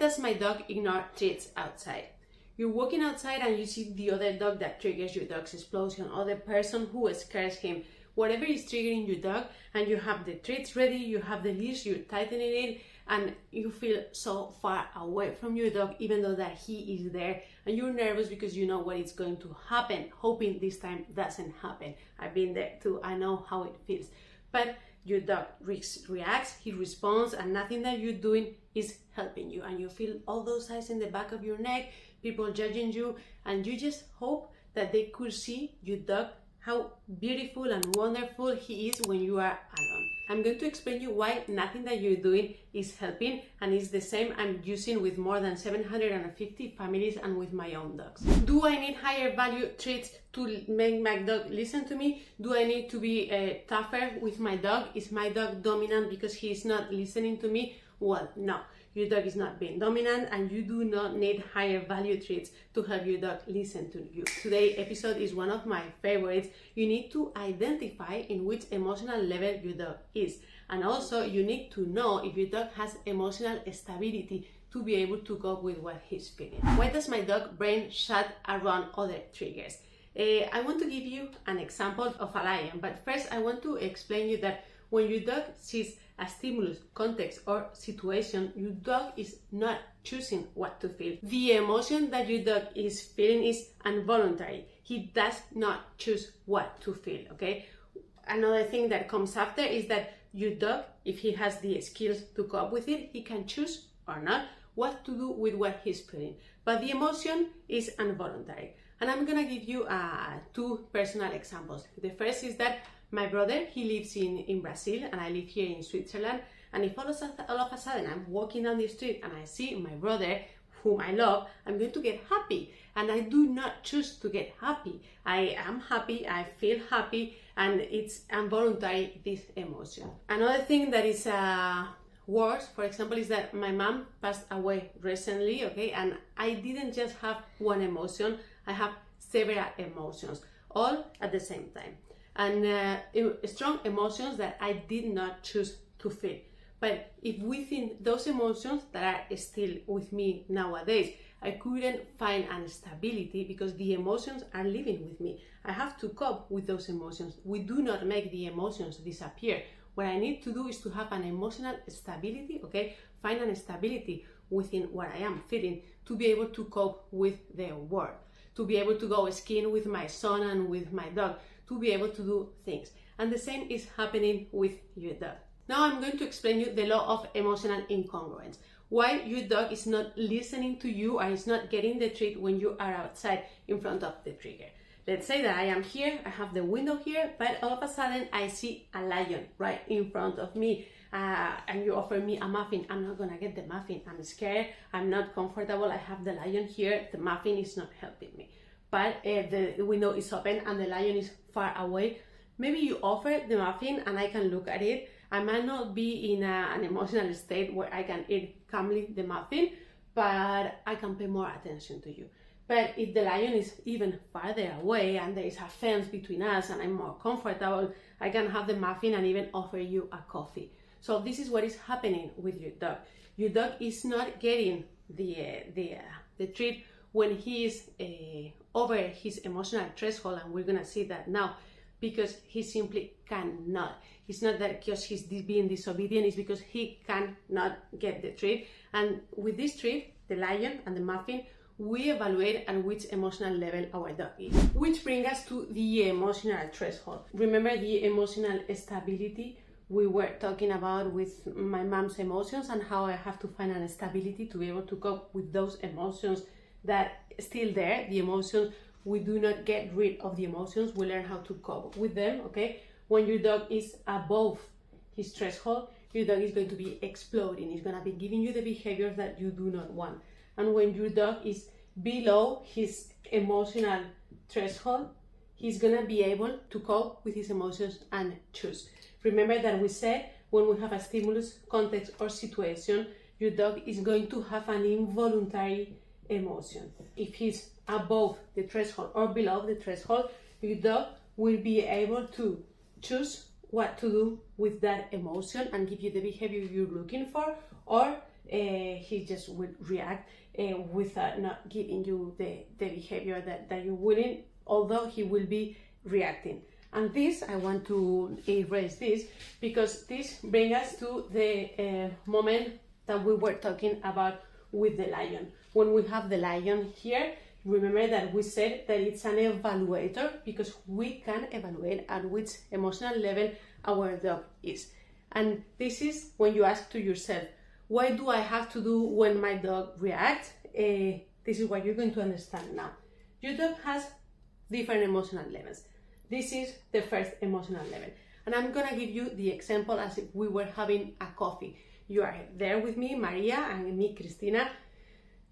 does my dog ignore treats outside? You're walking outside and you see the other dog that triggers your dog's explosion, or the person who scares him. Whatever is triggering your dog, and you have the treats ready, you have the leash, you're tightening it, and you feel so far away from your dog, even though that he is there, and you're nervous because you know what is going to happen, hoping this time doesn't happen. I've been there too, I know how it feels. But your dog reacts, he responds, and nothing that you're doing is helping you, and you feel all those eyes in the back of your neck, people judging you, and you just hope that they could see your dog, how beautiful and wonderful he is when you are alone. I'm going to explain you why nothing that you're doing is helping, and it's the same I'm using with more than 750 families and with my own dogs. Do I need higher value treats to make my dog listen to me? Do I need to be tougher with my dog? Is my dog dominant because he is not listening to me? Well, no. Your dog is not being dominant, and you do not need higher value treats to help your dog listen to you. Today's episode is one of my favorites. You need to identify in which emotional level your dog is. And also you need to know if your dog has emotional stability to be able to cope with what he's feeling. Why does my dog brain shut around other triggers? I want to give you an example of a lion, but first I want to explain you that when your dog sees a stimulus, context, or situation, your dog is not choosing what to feel. The emotion that your dog is feeling is involuntary. He does not choose what to feel, okay? Another thing that comes after is that your dog, if he has the skills to cope with it, he can choose or not what to do with what he's feeling. But the emotion is involuntary. And I'm gonna give you two personal examples. The first is that my brother, he lives in Brazil, and I live here in Switzerland, and if all of a sudden I'm walking down the street and I see my brother, whom I love, I'm going to get happy, and I do not choose to get happy. I am happy, I feel happy, and it's involuntary, this emotion. Another thing that is worse, for example, is that my mom passed away recently, okay, and I didn't just have one emotion, I have several emotions, all at the same time. And strong emotions that I did not choose to feel. But if within those emotions that are still with me nowadays, I couldn't find an stability because the emotions are living with me. I have to cope with those emotions. We do not make the emotions disappear. What I need to do is to have an emotional stability, okay? Find an stability within what I am feeling to be able to cope with the world, to be able to go skiing with my son and with my dog, to be able to do things. And the same is happening with your dog. Now I'm going to explain you the law of emotional incongruence. Why your dog is not listening to you and is not getting the treat when you are outside in front of the trigger. Let's say that I am here, I have the window here, but all of a sudden I see a lion right in front of me, and you offer me a muffin. I'm not gonna get the muffin. I'm scared, I'm not comfortable, I have the lion here, the muffin is not helping me. But the window is open and the lion is far away. Maybe you offer the muffin and I can look at it. I might not be in an emotional state where I can eat calmly the muffin, but I can pay more attention to you. But if the lion is even farther away and there is a fence between us and I'm more comfortable, I can have the muffin and even offer you a coffee. So this is what is happening with your dog. Your dog is not getting the treat when he is over his emotional threshold, and we're gonna see that now, because he simply cannot. It's not that because he's being disobedient, it's because he cannot get the treat. And with this treat, the lion and the muffin, we evaluate at which emotional level our dog is. Which brings us to the emotional threshold. Remember the emotional stability we were talking about with my mom's emotions, and how I have to find a stability to be able to cope with those emotions that still there, the emotions. We do not get rid of the emotions, we learn how to cope with them, okay? When your dog is above his threshold, your dog is going to be exploding. It's gonna be giving you the behaviors that you do not want. And when your dog is below his emotional threshold, he's gonna be able to cope with his emotions and choose. Remember that we said when we have a stimulus, context, or situation, your dog is going to have an involuntary emotion. If he's above the threshold or below the threshold, your dog will be able to choose what to do with that emotion and give you the behavior you're looking for, or he just will react without not giving you the behavior that you wouldn't, although he will be reacting. And this, I want to erase this because this brings us to the moment that we were talking about with the lion. When we have the lion here, remember that we said that it's an evaluator because we can evaluate at which emotional level our dog is. And this is when you ask to yourself, what do I have to do when my dog reacts? This is what you're going to understand now. Your dog has different emotional levels. This is the first emotional level. And I'm gonna give you the example as if we were having a coffee. You are there with me, Maria, and me, Cristina,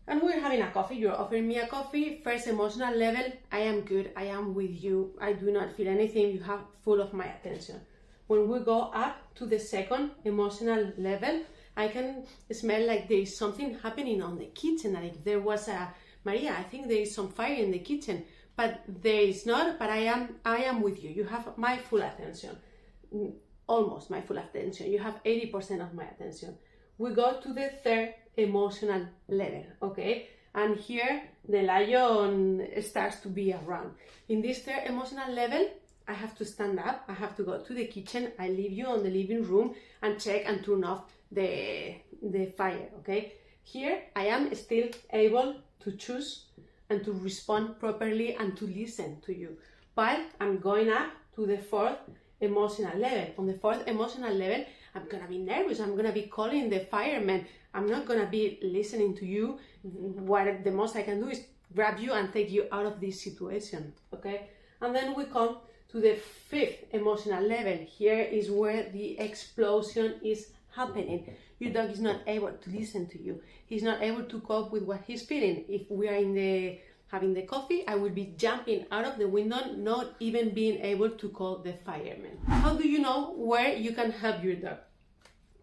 and we're having a coffee. You're offering me a coffee. First emotional level, I am good, I am with you, I do not feel anything, you have full of my attention. When we go up to the second emotional level, I can smell like there is something happening on the kitchen, like there was Maria, I think there is some fire in the kitchen, but there is not, but I am with you, you have my full attention, almost my full attention, you have 80% of my attention. We go to the third emotional level, okay? And here the lion starts to be around. In this third emotional level, I have to stand up, I have to go to the kitchen, I leave you on the living room and check and turn off the fire, okay? Here I am still able to choose and to respond properly and to listen to you. But I'm going up to the fourth emotional level. On the fourth emotional level, I'm gonna be nervous, I'm gonna be calling the firemen, I'm not gonna be listening to you. What the most I can do is grab you and take you out of this situation, okay? And then we come to the fifth emotional level. Here is where the explosion is happening. Your dog is not able to listen to you. He's not able to cope with what he's feeling. If we are having the coffee, I will be jumping out of the window, not even being able to call the firemen. How do you know where you can help your dog?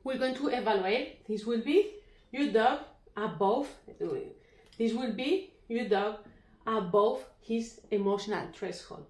We're going to evaluate. This will be your dog above. This will be your dog above his emotional threshold.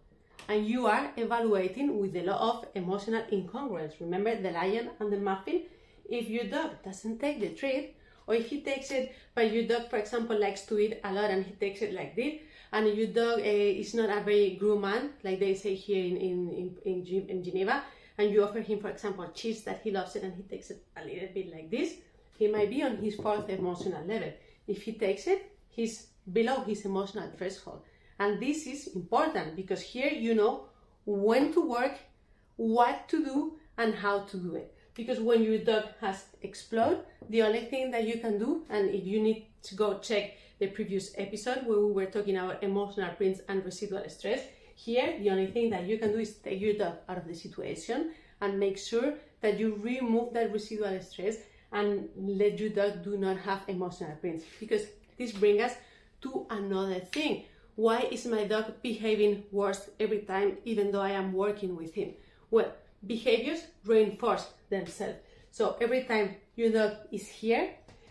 And you are evaluating with the law of emotional incongruence. Remember the lion and the muffin? If your dog doesn't take the treat, or if he takes it, but your dog, for example, likes to eat a lot and he takes it like this, and your dog is not a very gourmand, like they say here in Geneva, and you offer him, for example, cheese that he loves it and he takes it a little bit like this, he might be on his fourth emotional level. If he takes it, he's below his emotional threshold. And this is important because here you know when to work, what to do, and how to do it. Because when your dog has exploded, the only thing that you can do, and if you need to go check the previous episode where we were talking about emotional prints and residual stress, here the only thing that you can do is take your dog out of the situation and make sure that you remove that residual stress and let your dog do not have emotional prints. Because this brings us to another thing. Why is my dog behaving worse every time even though I am working with him? Well, behaviors reinforce themselves. So every time your dog is here,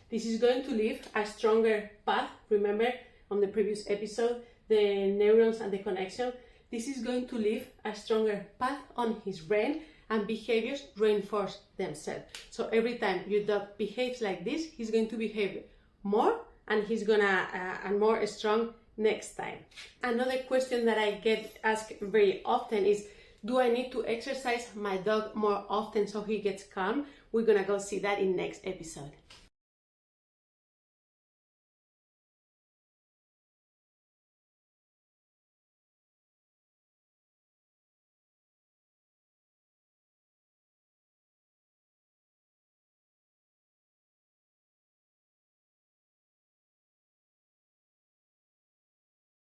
this is going to leave a stronger path. Remember on the previous episode, the neurons and the connection. This is going to leave a stronger path on his brain, and behaviors reinforce themselves. So every time your dog behaves like this, he's going to behave more, and he's gonna and more strong next time. Another question that I get asked very often is, do I need to exercise my dog more often so he gets calm? We're gonna go see that in next episode.